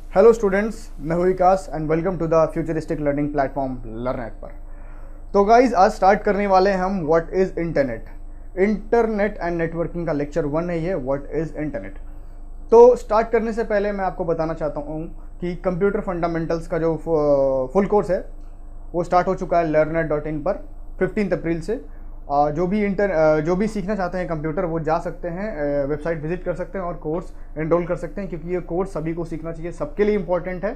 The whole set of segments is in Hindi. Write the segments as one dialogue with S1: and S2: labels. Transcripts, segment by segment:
S1: हेलो स्टूडेंट्स, मैं हूँ Vikas and welcome to the futuristic learning platform Learnet पर। तो गाइज आज स्टार्ट करने वाले हैं हम what is internet. Internet and networking का लेक्चर 1 है ये, व्हाट इज़ इंटरनेट। तो स्टार्ट करने से पहले मैं आपको बताना चाहता हूँ कि कंप्यूटर फंडामेंटल्स का जो फुल कोर्स है वो स्टार्ट हो चुका है learnet.in पर 15 अप्रैल से। जो भी सीखना चाहते हैं कंप्यूटर वो जा सकते हैं, वेबसाइट विजिट कर सकते हैं और कोर्स एनरोल कर सकते हैं, क्योंकि ये कोर्स सभी को सीखना चाहिए, सबके लिए इंपॉर्टेंट है।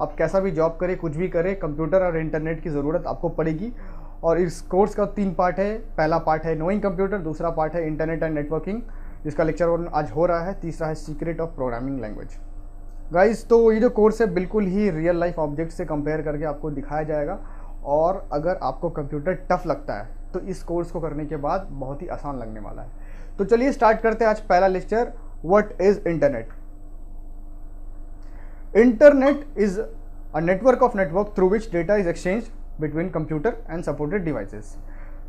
S1: आप कैसा भी जॉब करें, कुछ भी करें, कंप्यूटर और इंटरनेट की ज़रूरत आपको पड़ेगी। और इस कोर्स का 3 पार्ट है। पहला पार्ट है नोइंग कंप्यूटर, दूसरा पार्ट है इंटरनेट एंड नेटवर्किंग जिसका लेक्चर आज हो रहा है, तीसरा है secret of programming language. Guys तो ये जो कोर्स है बिल्कुल ही रियल लाइफ ऑब्जेक्ट से कंपेयर करके आपको दिखाया जाएगा, और अगर आपको कंप्यूटर टफ लगता है तो इस कोर्स को करने के बाद बहुत ही आसान लगने वाला है। तो चलिए स्टार्ट करते हैं आज पहला lecture, what is internet. Internet is a network of network through which data is exchange between computer and supported devices.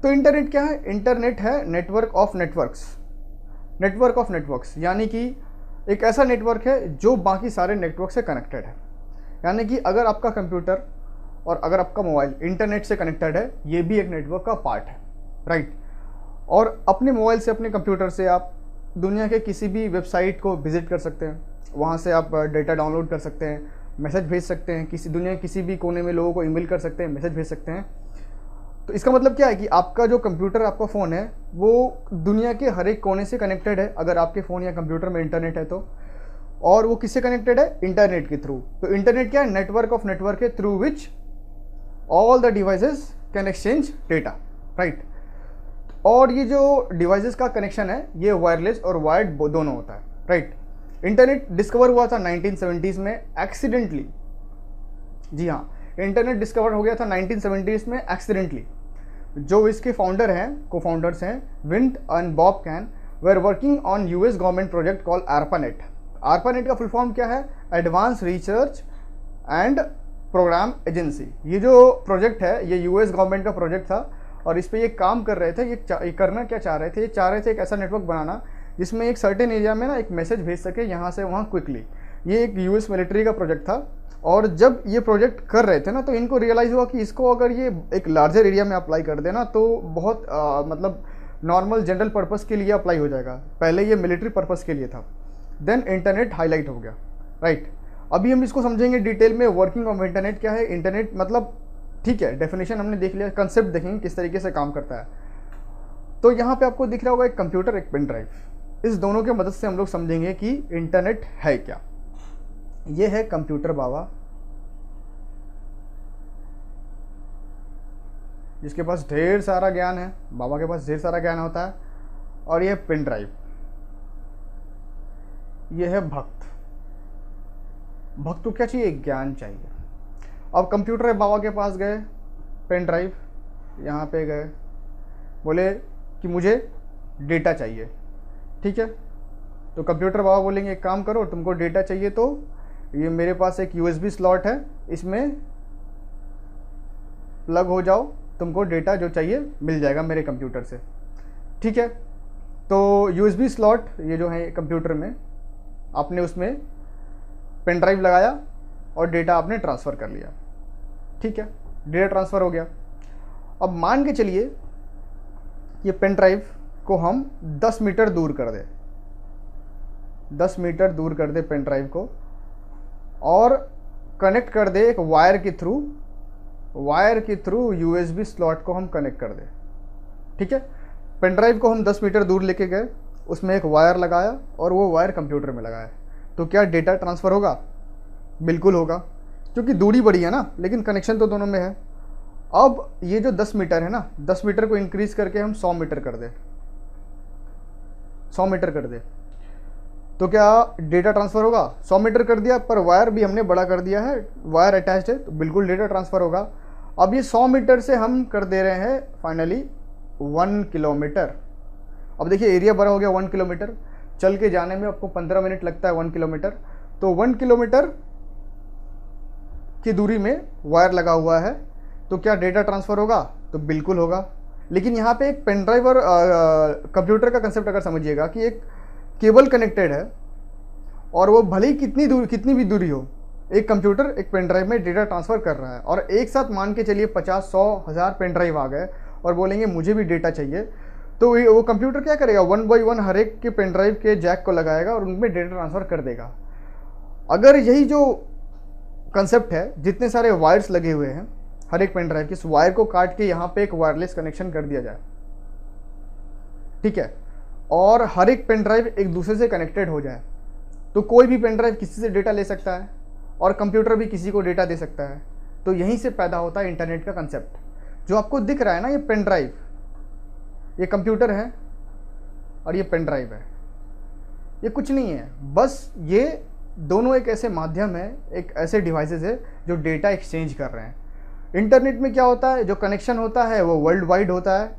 S1: तो इंटरनेट क्या है? इंटरनेट है network of networks. Network of networks यानी कि एक ऐसा नेटवर्क है जो बाकी सारे नेटवर्क से कनेक्टेड है। यानी कि अगर आपका कंप्यूटर और अगर आपका मोबाइल इंटरनेट से कनेक्टेड है, ये भी एक नेटवर्क का पार्ट है, राइट। और अपने मोबाइल से, अपने कंप्यूटर से आप दुनिया के किसी भी वेबसाइट को विजिट कर सकते हैं, वहाँ से आप डेटा डाउनलोड कर सकते हैं, मैसेज भेज सकते हैं, दुनिया के किसी भी कोने में लोगों को ईमेल कर सकते हैं, मैसेज भेज सकते हैं। तो इसका मतलब क्या है कि आपका जो कंप्यूटर, आपका फ़ोन है, वो दुनिया के हर एक कोने से कनेक्टेड है अगर आपके फ़ोन या कंप्यूटर में इंटरनेट है तो। और वो किससे कनेक्टेड है? इंटरनेट के थ्रू। तो इंटरनेट क्या है? नेटवर्क ऑफ नेटवर्क है through which all the devices can exchange data, right. और ये जो डिवाइसेस का कनेक्शन है ये वायरलेस और वायर्ड दोनों होता है, राइट। इंटरनेट डिस्कवर हुआ था 1970s में एक्सीडेंटली। जी हाँ, इंटरनेट डिस्कवर हो गया था 1970s में एक्सीडेंटली। जो इसके फाउंडर हैं, को फाउंडर्स हैं, Vint and Bob Kahn, were working on US government project called ARPANET। ARPANET का फुल फॉर्म क्या है? Advance research and program agency. ये जो प्रोजेक्ट है ये यूएस गवर्नमेंट का प्रोजेक्ट था और इस पे ये काम कर रहे थे। ये करना क्या चाह रहे थे? ये चाह रहे थे एक ऐसा नेटवर्क बनाना जिसमें एक सर्टेन एरिया में ना एक मैसेज भेज सके यहाँ से वहाँ क्विकली। ये एक यूएस मिलिट्री का प्रोजेक्ट था। और जब ये प्रोजेक्ट कर रहे थे ना, तो इनको रियलाइज़ हुआ कि इसको अगर ये एक लार्जर एरिया में अप्लाई कर देना तो बहुत मतलब नॉर्मल जनरल पर्पस के लिए अप्लाई हो जाएगा। पहले ये मिलिट्री पर्पस के लिए था। देन इंटरनेट हाईलाइट हो गया, राइट। अभी हम इसको समझेंगे डिटेल में, वर्किंग ऑफ इंटरनेट क्या है। इंटरनेट मतलब ठीक है, डेफिनेशन हमने देख लिया, कंसेप्ट देखेंगे किस तरीके से काम करता है। तो यहाँ पे आपको दिख रहा होगा एक कंप्यूटर, एक पेन ड्राइव। इस दोनों के मदद से हम लोग समझेंगे कि इंटरनेट है क्या। ये है कंप्यूटर बाबा, जिसके पास ढेर सारा ज्ञान है, बाबा के पास ढेर सारा ज्ञान होता है। और ये पेन ड्राइव, ये है भक्त। भक्त को क्या चाहिए? ज्ञान चाहिए। अब कंप्यूटर है बाबा के पास गए, पेन ड्राइव यहाँ पे गए, बोले कि मुझे डेटा चाहिए, ठीक है। तो कंप्यूटर बाबा बोलेंगे एक काम करो, तुमको डेटा चाहिए तो ये मेरे पास एक यूएसबी स्लॉट है, इसमें प्लग हो जाओ, तुमको डेटा जो चाहिए मिल जाएगा मेरे कंप्यूटर से, ठीक है। तो यूएसबी स्लॉट ये जो है कंप्यूटर में, आपने उसमें पेन ड्राइव लगाया और डेटा आपने ट्रांसफ़र कर लिया, ठीक है। डेटा ट्रांसफ़र हो गया। अब मान के चलिए ये पेन ड्राइव को हम 10 मीटर दूर कर दें, 10 मीटर दूर कर दे पेन ड्राइव को, और कनेक्ट कर दे एक वायर के थ्रू यूएसबी स्लॉट को हम कनेक्ट कर दें, ठीक है। पेन ड्राइव को हम 10 मीटर दूर लेके गए, उसमें एक वायर लगाया और वो वायर कंप्यूटर में लगाया, तो क्या डेटा ट्रांसफ़र होगा? बिल्कुल होगा, क्योंकि दूरी बड़ी है ना, लेकिन कनेक्शन तो दोनों में है। अब ये जो 10 मीटर है ना, 10 मीटर को इंक्रीज करके हम 100 मीटर कर दे, 100 मीटर कर दे, तो क्या डेटा ट्रांसफ़र होगा? 100 मीटर कर दिया, पर वायर भी हमने बड़ा कर दिया है, वायर अटैच्ड है, तो बिल्कुल डेटा ट्रांसफ़र होगा। अब ये 100 मीटर से हम कर दे रहे हैं फाइनली 1 किलोमीटर। अब देखिए एरिया बड़ा हो गया, 1 किलोमीटर। चल के जाने में आपको 15 मिनट लगता है 1 किलोमीटर। तो 1 किलोमीटर की दूरी में वायर लगा हुआ है, तो क्या डेटा ट्रांसफ़र होगा? तो बिल्कुल होगा। लेकिन यहाँ पे एक पेन ड्राइव और कंप्यूटर का कंसेप्ट अगर समझिएगा कि एक केबल कनेक्टेड है और वो भले ही कितनी भी दूरी हो, एक कंप्यूटर एक पेन ड्राइव में डेटा ट्रांसफ़र कर रहा है और एक साथ मान के चलिए 50, 100, 1000 पेन ड्राइव आ गए और बोलेंगे मुझे भी डेटा चाहिए, तो वो कंप्यूटर क्या करेगा, 1 बाई 1 हर एक के पेन ड्राइव के जैक को लगाएगा और उनमें डेटा ट्रांसफ़र कर देगा। अगर यही जो कंसेप्ट है, जितने सारे वायर्स लगे हुए हैं हर एक पेन ड्राइव के, इस वायर को काट के यहाँ पे एक वायरलेस कनेक्शन कर दिया जाए, ठीक है, और हर एक पेन ड्राइव एक दूसरे से कनेक्टेड हो जाए, तो कोई भी पेन ड्राइव किसी से डेटा ले सकता है और कंप्यूटर भी किसी को डेटा दे सकता है। तो यहीं से पैदा होता है इंटरनेट का कंसेप्ट। जो आपको दिख रहा है ना, ये पेन ड्राइव, ये कंप्यूटर है और ये पेन ड्राइव है, ये कुछ नहीं है, बस ये दोनों एक ऐसे माध्यम है, एक ऐसे डिवाइसेस है जो डेटा एक्सचेंज कर रहे हैं। इंटरनेट में क्या होता है, जो कनेक्शन होता है वो वर्ल्ड वाइड होता है,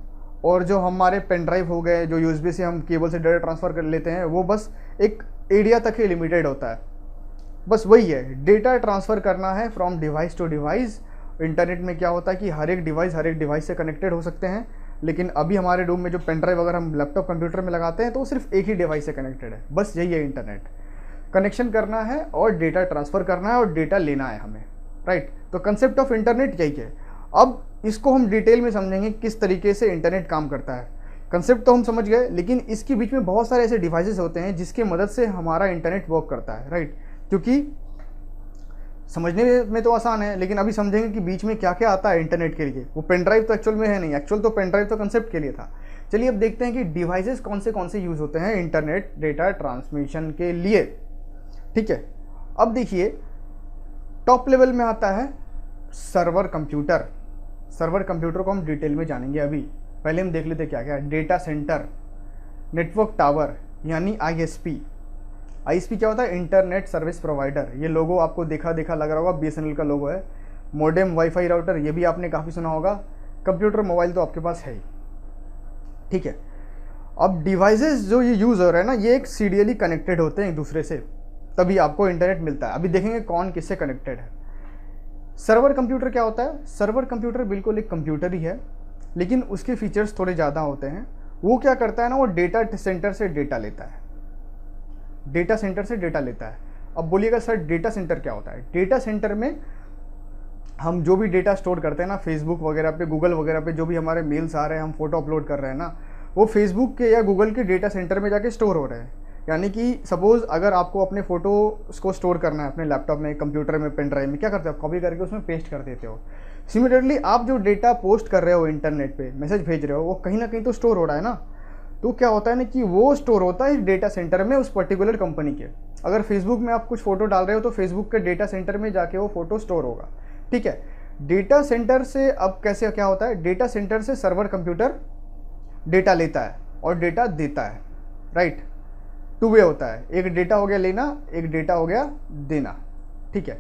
S1: और जो हमारे पेन ड्राइव हो गए, जो यूएसबी से हम केबल से डेटा ट्रांसफ़र कर लेते हैं, वो बस एक एरिया तक ही लिमिटेड होता है। बस वही है, डेटा ट्रांसफ़र करना है from device to device. Internet में क्या होता है कि हर एक डिवाइस से कनेक्टेड हो सकते हैं, लेकिन अभी हमारे रूम में जो पेन ड्राइव अगर हम लैपटॉप कंप्यूटर में लगाते हैं तो वो सिर्फ एक ही डिवाइस से कनेक्टेड है। बस यही है इंटरनेट, कनेक्शन करना है और डेटा ट्रांसफ़र करना है और डेटा लेना है हमें, राइट। तो कंसेप्ट ऑफ इंटरनेट यही है। अब इसको हम डिटेल में समझेंगे किस तरीके से इंटरनेट काम करता है। कंसेप्ट तो हम समझ गए, लेकिन इसके बीच में बहुत सारे ऐसे डिवाइसेस होते हैं जिसकी मदद से हमारा इंटरनेट वर्क करता है, राइट। क्योंकि समझने में तो आसान है, लेकिन अभी समझेंगे कि बीच में क्या क्या आता है इंटरनेट के लिए। वो पेन ड्राइव तो एक्चुअल में है नहीं, एक्चुअल तो पेन ड्राइव तो कंसेप्ट के लिए था। चलिए अब देखते हैं कि डिवाइसेस कौन से यूज़ होते हैं इंटरनेट डेटा ट्रांसमिशन के लिए, ठीक है। अब देखिए, टॉप लेवल में आता है सर्वर कंप्यूटर। सर्वर कंप्यूटर को हम डिटेल में जानेंगे अभी। पहले हम देख लेते क्या क्या है। डेटा सेंटर, नेटवर्क टावर यानी आईएसपी। आईएसपी क्या होता है, इंटरनेट सर्विस प्रोवाइडर। ये लोगो आपको देखा लग रहा होगा, बीएसएनएल का लोगो है। मोडेम, वाईफाई राउटर, ये भी आपने काफ़ी सुना होगा। कंप्यूटर, मोबाइल तो आपके पास है ही, ठीक है। अब डिवाइसेस जो ये यूज़ हो रहे हैं ना, ये एक सीरियली कनेक्टेड होते हैं एक दूसरे से, तभी आपको इंटरनेट मिलता है। अभी देखेंगे कौन किससे कनेक्टेड है। सर्वर कंप्यूटर क्या होता है, सर्वर कंप्यूटर बिल्कुल एक कंप्यूटर ही है, लेकिन उसके फीचर्स थोड़े ज़्यादा होते हैं। वो क्या करता है ना, वो डेटा सेंटर से डेटा लेता है, डेटा सेंटर से डेटा लेता है। अब बोलिएगा सर डेटा सेंटर क्या होता है। डेटा सेंटर में हम जो भी डेटा स्टोर करते हैं ना, फेसबुक वगैरह पे, गूगल वगैरह पे जो भी हमारे मेल्स आ रहे हैं, हम फोटो अपलोड कर रहे हैं ना, वो फेसबुक के या गूगल के डेटा सेंटर में जाके स्टोर हो रहे हैं। यानी कि सपोज़ अगर आपको अपने फ़ोटो को स्टोर करना है अपने लैपटॉप में, कंप्यूटर में, पेन ड्राइव में, क्या करते हो, कॉपी करके उसमें पेस्ट कर देते हो। सिमिलरली आप जो डेटा पोस्ट कर रहे हो इंटरनेट पे, मैसेज भेज रहे हो, वो कहीं ना कहीं तो स्टोर हो रहा है ना। तो क्या होता है ना कि वो स्टोर होता है डेटा सेंटर में उस पर्टिकुलर कंपनी के। अगर फेसबुक में आप कुछ फ़ोटो डाल रहे हो तो फेसबुक के डेटा सेंटर में जाके वो फ़ोटो स्टोर होगा, ठीक है। डेटा सेंटर से अब कैसे क्या होता है, डेटा सेंटर से सर्वर कंप्यूटर डेटा लेता है और डेटा देता है, राइट। टू वे होता है, एक डेटा हो गया लेना, एक डेटा हो गया देना, ठीक है।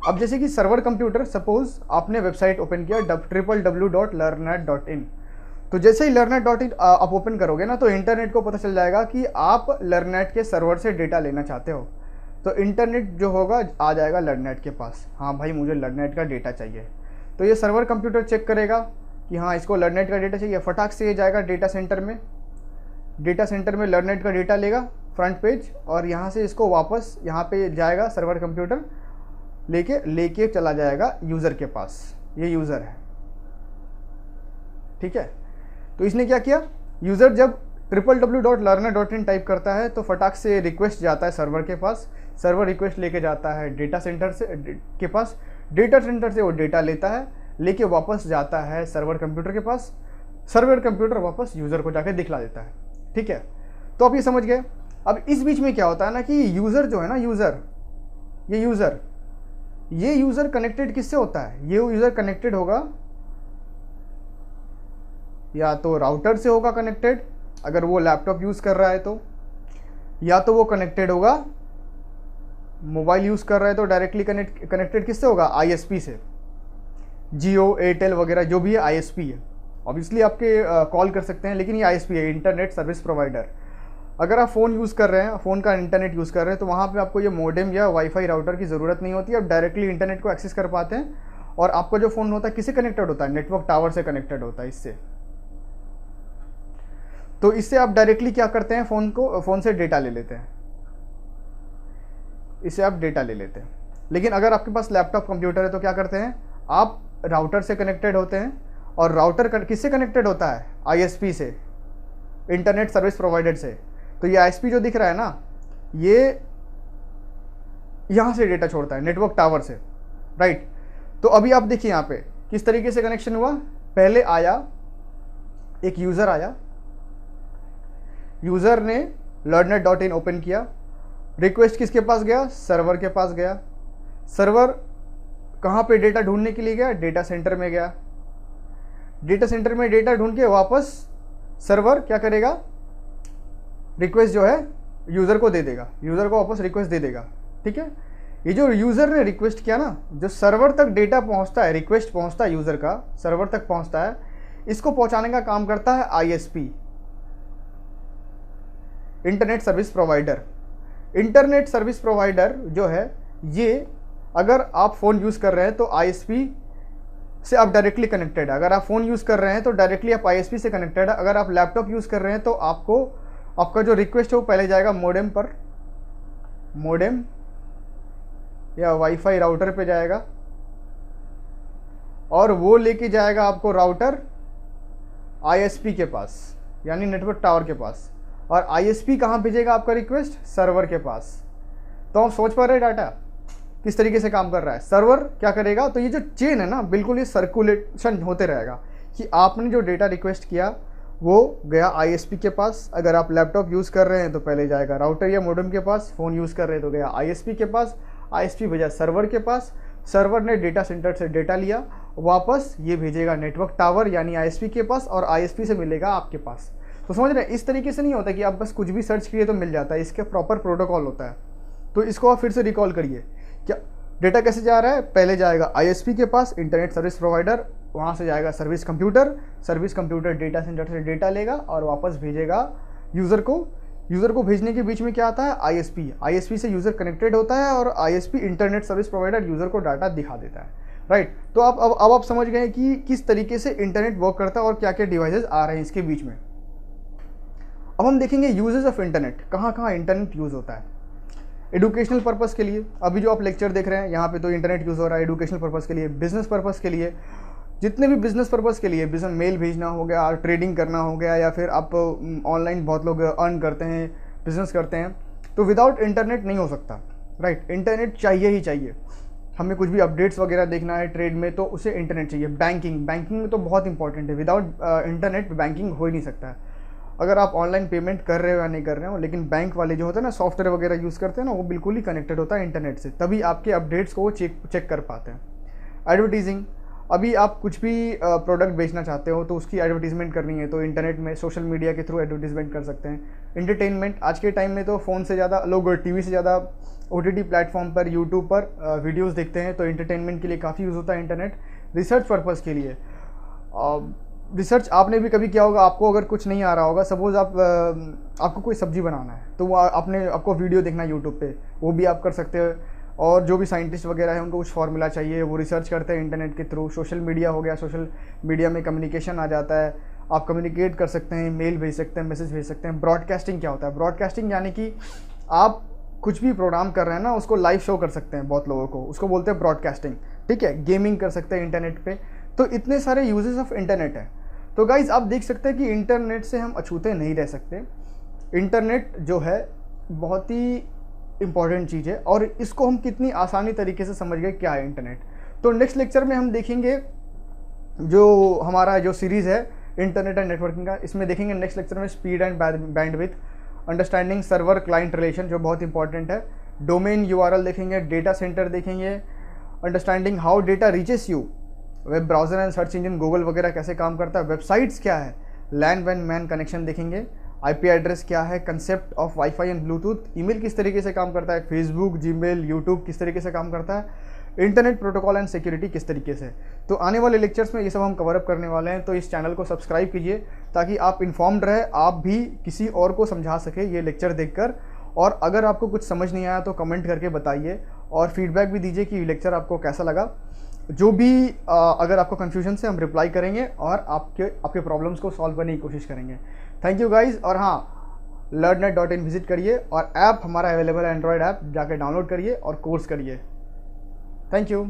S1: अब जैसे कि सर्वर कंप्यूटर, सपोज आपने वेबसाइट ओपन किया www.learnnet.in, तो जैसे ही learnnet.in आप ओपन करोगे ना, तो इंटरनेट को पता चल जाएगा कि आप लर्ननेट के सर्वर से डेटा लेना चाहते हो। तो इंटरनेट जो होगा आ जाएगा लर्ननेट के पास, हाँ भाई मुझे लर्ननेट का डेटा चाहिए। तो ये सर्वर कंप्यूटर चेक करेगा कि हाँ इसको लर्ननेट का डेटा चाहिए, फटाक से ये जाएगा डेटा सेंटर में, डेटा सेंटर में लर्ननेट का डेटा लेगा फ्रंट पेज, और यहाँ से इसको वापस यहाँ पे जाएगा सर्वर कंप्यूटर लेके चला जाएगा यूज़र के पास। ये यूज़र है, ठीक है। तो इसने क्या किया, यूज़र जब www.learner.in टाइप करता है तो फटाक से रिक्वेस्ट जाता है सर्वर के पास, सर्वर रिक्वेस्ट लेके जाता है डेटा सेंटर से के पास, डेटा सेंटर से वो डेटा लेता है, लेके वापस जाता है सर्वर कंप्यूटर के पास, सर्वर कंप्यूटर वापस यूज़र को जाके दिखला देता है, ठीक है। तो आप ये समझ गए। अब इस बीच में क्या होता है ना कि यूज़र जो है ना, ये यूज़र कनेक्टेड किससे होता है, ये यूज़र कनेक्टेड होगा या तो राउटर से होगा कनेक्टेड अगर वो लैपटॉप यूज़ कर रहा है तो, या तो वो कनेक्टेड होगा, मोबाइल यूज़ कर रहा है तो डायरेक्टली कनेक्टेड किससे होगा, आईएसपी से। जियो, एयरटेल वगैरह जो भी है आईएसपी है। ऑब्वियसली आपके कॉल कर सकते हैं, लेकिन ये आईएसपी है, इंटरनेट सर्विस प्रोवाइडर। अगर आप फ़ोन यूज़ कर रहे हैं, फ़ोन का इंटरनेट यूज़ कर रहे हैं, तो वहाँ पे आपको ये मोडेम या वाईफाई राउटर की ज़रूरत नहीं होती, आप डायरेक्टली इंटरनेट को एक्सेस कर पाते हैं। और आपका जो फ़ोन होता है किससे कनेक्टेड होता है, नेटवर्क टावर से कनेक्टेड होता है इससे। तो इससे आप डायरेक्टली क्या करते हैं, फ़ोन से डेटा ले लेते हैं, इससे आप डेटा ले लेते हैं, लेकिन अगर आपके पास लैपटॉप कंप्यूटर है तो क्या करते हैं, आप राउटर से कनेक्टेड होते हैं, और राउटर किससे कनेक्टेड होता है, आईएसपी से, इंटरनेट सर्विस प्रोवाइडर से। तो ये आईएसपी जो दिख रहा है ना, ये यहाँ से डेटा छोड़ता है, नेटवर्क टावर से, राइट। तो अभी आप देखिए यहाँ पे किस तरीके से कनेक्शन हुआ। पहले आया एक यूज़र आया, यूज़र ने LearnNet.in ओपन किया, रिक्वेस्ट किसके पास गया, सर्वर के पास गया। सर्वर कहाँ पे डेटा ढूंढने के लिए गया, डेटा सेंटर में गया। डेटा सेंटर में डेटा ढूंढ के वापस सर्वर क्या करेगा, रिक्वेस्ट जो है यूज़र को दे देगा, यूज़र को वापस रिक्वेस्ट दे देगा, ठीक है। ये जो यूज़र ने रिक्वेस्ट किया ना, जो सर्वर तक डेटा पहुंचता है, रिक्वेस्ट पहुंचता है यूज़र का, सर्वर तक पहुंचता है, इसको पहुंचाने का काम करता है ISP, internet service provider. Internet service provider जो है, ये अगर आप फ़ोन यूज़ कर रहे हैं तो आईएसपी से आप डायरेक्टली कनेक्टेड है। अगर आप फ़ोन यूज़ कर रहे हैं तो डायरेक्टली आप आईएसपी से कनेक्टेड है। अगर आप लैपटॉप यूज़ कर रहे हैं तो आपका जो रिक्वेस्ट है वो पहले जाएगा मॉडेम पर, मॉडेम या वाईफाई राउटर पे जाएगा, और वो लेके जाएगा आपको राउटर आईएसपी के पास, यानी नेटवर्क टावर के पास। और आईएसपी कहाँ भेजेगा आपका रिक्वेस्ट, सर्वर के पास। तो आप सोच पा रहे हैं डाटा किस तरीके से काम कर रहा है। सर्वर क्या करेगा, तो ये जो चेन है ना, बिल्कुल ये सर्कुलेशन होते रहेगा कि आपने जो डेटा रिक्वेस्ट किया वो गया आईएसपी के पास। अगर आप लैपटॉप यूज़ कर रहे हैं तो पहले जाएगा राउटर या मॉडेम के पास, फ़ोन यूज़ कर रहे हैं तो गया आईएसपी के पास, आईएसपी भेजा सर्वर के पास, सर्वर ने डेटा सेंटर से डेटा लिया, वापस ये भेजेगा नेटवर्क टावर यानी आईएसपी के पास, और आईएसपी से मिलेगा आपके पास। तो समझ रहे हैं, इस तरीके से नहीं होता कि आप बस कुछ भी सर्च किए तो मिल जाता है, इसके प्रॉपर प्रोटोकॉल होता है। तो इसको आप फिर से रिकॉल करिए, क्या डेटा कैसे जा रहा है, पहले जाएगा आईएसपी के पास, इंटरनेट सर्विस प्रोवाइडर, वहाँ से जाएगा सर्विस कंप्यूटर डेटा सेंटर से डेटा लेगा और वापस भेजेगा यूज़र को। यूज़र को भेजने के बीच में क्या आता है, आईएसपी से यूज़र कनेक्टेड होता है, और ISP internet service provider user को डाटा दिखा देता है, राइट। तो अब आप समझ गए कि किस तरीके से इंटरनेट वर्क करता है और क्या क्या डिवाइसेस आ रहे हैं इसके बीच में। अब हम देखेंगे यूजेस ऑफ इंटरनेट, कहाँ कहाँ इंटरनेट यूज़ होता है। एडुकेशनल पर्पज़ के लिए, अभी जो आप लेक्चर देख रहे हैं यहाँ पे तो इंटरनेट यूज़ हो रहा है एडुकेशनल पर्पज़ के लिए। बिजनेस पर्पज़ के लिए, जितने भी बिजनेस पर्पज़ के लिए, बिजनेस मेल भेजना हो गया, ट्रेडिंग करना हो गया, या फिर आप ऑनलाइन बहुत लोग अर्न करते हैं, बिजनेस करते हैं, तो विदाउट इंटरनेट नहीं हो सकता, राइट। इंटरनेट चाहिए ही चाहिए। हमें कुछ भी अपडेट्स वगैरह देखना है ट्रेड में तो उसे इंटरनेट चाहिए। बैंकिंग में तो बहुत इंपॉर्टेंट है, विदाउट इंटरनेट बैंकिंग हो ही नहीं सकता है। अगर आप ऑनलाइन पेमेंट कर रहे हो या नहीं कर रहे हो, लेकिन बैंक वाले जो होते हैं ना, सॉफ्टवेयर वगैरह यूज़ करते हैं ना, वो बिल्कुल ही कनेक्टेड होता है इंटरनेट से, तभी आपके अपडेट्स को वो चेक कर पाते हैं। एडवर्टीजिंग, अभी आप कुछ भी प्रोडक्ट बेचना चाहते हो तो उसकी एडवर्टीजमेंट करनी है तो इंटरनेट में सोशल मीडिया के थ्रू एडवर्टीजमेंट कर सकते हैं। एंटरटेनमेंट, आज के टाइम में तो फ़ोन से ज़्यादा लोग टीवी से ज़्यादा ओटीटी प्लेटफॉर्म पर, यूट्यूब पर वीडियोस देखते हैं, तो एंटरटेनमेंट के लिए काफ़ी यूज़ होता है इंटरनेट। रिसर्च पर्पज़ के लिए, रिसर्च आपने भी कभी किया होगा, आपको अगर कुछ नहीं आ रहा होगा, सपोज़ आपको कोई सब्जी बनाना है तो वो आपको वीडियो देखना है यूट्यूब पे, वो भी आप कर सकते हो। और जो भी साइंटिस्ट वगैरह है उनको कुछ फार्मूला चाहिए, वो रिसर्च करते हैं इंटरनेट के थ्रू। सोशल मीडिया हो गया, सोशल मीडिया में कम्युनिकेशन आ जाता है, आप कम्युनिकेट कर सकते हैं, मेल भेज सकते हैं, मैसेज भेज सकते हैं। ब्रॉडकास्टिंग क्या होता है, ब्रॉडकास्टिंग यानी कि आप कुछ भी प्रोग्राम कर रहे हैं ना, उसको लाइव शो कर सकते हैं बहुत लोगों को, उसको बोलते हैं ब्रॉडकास्टिंग, ठीक है। गेमिंग कर सकते हैं इंटरनेट पे, तो इतने सारे यूजेस ऑफ इंटरनेट है। तो गाइज आप देख सकते हैं कि इंटरनेट से हम अछूते नहीं रह सकते। इंटरनेट जो है बहुत ही इम्पॉर्टेंट चीज़ है, और इसको हम कितनी आसानी तरीके से समझ गए क्या है इंटरनेट। तो नेक्स्ट लेक्चर में हम देखेंगे जो हमारा जो सीरीज़ है इंटरनेट एंड नेटवर्किंग का, इसमें देखेंगे नेक्स्ट लेक्चर में speed and bandwidth, understanding server client relation जो बहुत इंपॉर्टेंट है, डोमेन यूआरएल देखेंगे, डेटा सेंटर देखेंगे, understanding how data reaches you, web browser and search engine Google वगैरह कैसे काम करता है, वेबसाइट्स क्या है, लैन वैन मैन कनेक्शन देखेंगे, आईपी एड्रेस क्या है, concept of wifi and Bluetooth, email किस तरीके से काम करता है, फेसबुक, जीमेल, यूट्यूब किस तरीके से काम करता है, इंटरनेट प्रोटोकॉल एंड सिक्योरिटी किस तरीके से। तो आने वाले लेक्चर्स में ये सब हम कवर अप करने वाले हैं, तो इस चैनल को सब्सक्राइब कीजिए ताकि आप इन्फॉर्म्ड रहे, आप भी किसी और को समझा सके ये लेक्चर देखकर। और अगर आपको कुछ समझ नहीं आया तो कमेंट करके बताइए, और फीडबैक भी दीजिए कि लेक्चर आपको कैसा लगा। जो भी अगर आपको कन्फ्यूजन से हम रिप्लाई करेंगे और आपके प्रॉब्लम्स को सॉल्व करने की कोशिश करेंगे। Thank you guys. और हाँ, learnnet.in विजिट करिए, और ऐप हमारा अवेलेबल है, एंड्रॉयड ऐप, जाके डाउनलोड करिए और कोर्स करिए। Thank you.